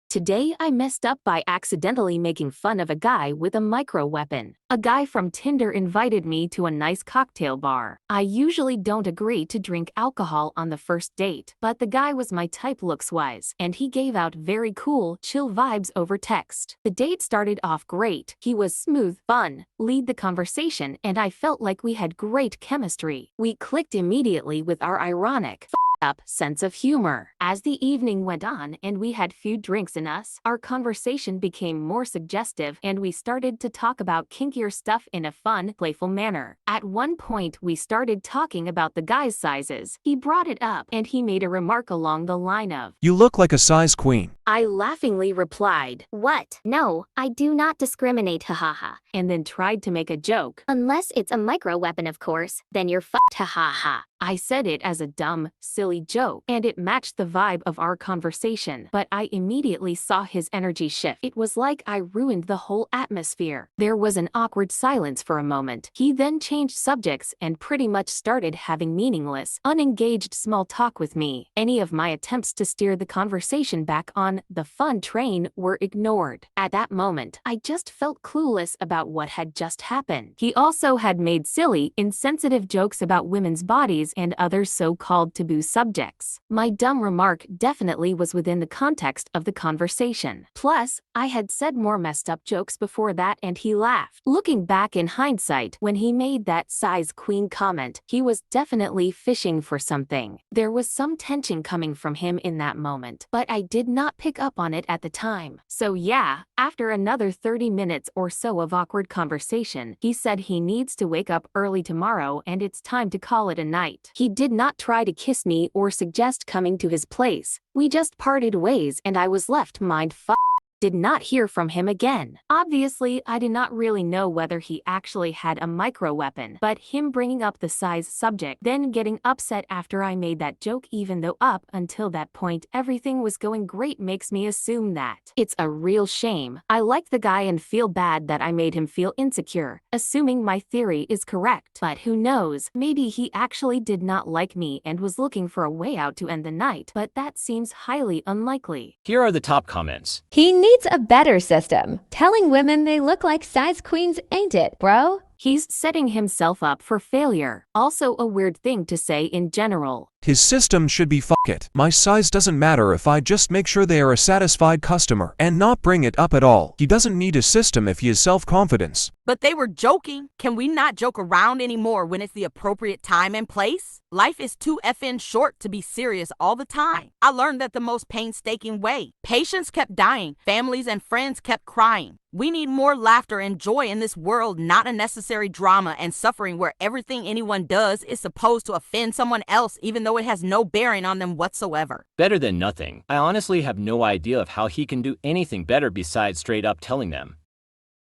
Today I messed up by accidentally making fun of a guy with a micro weapon. A guy from Tinder invited me to a nice cocktail bar. I usually don't agree to drink alcohol on the first date, but the guy was my type looks-wise, and he gave out very cool, chill vibes over text. The date started off great. He was smooth, fun, lead the conversation, and I felt like we had great chemistry. We clicked immediately with our ironic up sense of humor. As the evening went on and we had few drinks in us, our conversation became more suggestive and we started to talk about kinkier stuff in a fun, playful manner. At one point we started talking about the guy's sizes. He brought it up and he made a remark along the line of, "You look like a size queen." I laughingly replied, "What? No, I do not discriminate, hahaha," and then tried to make a joke. "Unless it's a micro weapon, of course, then you're fucked, hahaha." I said it as a dumb, silly joke, and it matched the vibe of our conversation, but I immediately saw his energy shift. It was like I ruined the whole atmosphere. There was an awkward silence for a moment. He then changed subjects and pretty much started having meaningless, unengaged small talk with me. Any of my attempts to steer the conversation back on the fun train were ignored. At that moment, I just felt clueless about what had just happened. He also had made silly, insensitive jokes about women's bodies and other so-called taboo subjects. My dumb remark definitely was within the context of the conversation. Plus, I had said more messed up jokes before that and he laughed. Looking back in hindsight, when he made that size queen comment, he was definitely fishing for something. There was some tension coming from him in that moment, but I did not pick up on it at the time. So yeah, after another 30 minutes or so of awkward conversation, he said he needs to wake up early tomorrow and it's time to call it a night. He did not try to kiss me or suggest coming to his place. We just parted ways and I was left mind-fucked. Did not hear from him again. Obviously, I did not really know whether he actually had a micro weapon, but him bringing up the size subject, then getting upset after I made that joke even though up until that point everything was going great makes me assume that. It's a real shame. I like the guy and feel bad that I made him feel insecure, assuming my theory is correct. But who knows, maybe he actually did not like me and was looking for a way out to end the night, but that seems highly unlikely. Here are the top comments. He needs a better system. Telling women they look like size queens ain't it, bro? He's setting himself up for failure. Also a weird thing to say in general. His system should be "fuck it. My size doesn't matter if I just make sure they are a satisfied customer and not bring it up at all." He doesn't need a system if he has self-confidence. But they were joking. Can we not joke around anymore when it's the appropriate time and place? Life is too effing short to be serious all the time. I learned that the most painstaking way. Patients kept dying. Families and friends kept crying. We need more laughter and joy in this world, not unnecessary drama and suffering where everything anyone does is supposed to offend someone else even though it has no bearing on them whatsoever. Better than nothing. I honestly have no idea of how he can do anything better besides straight up telling them,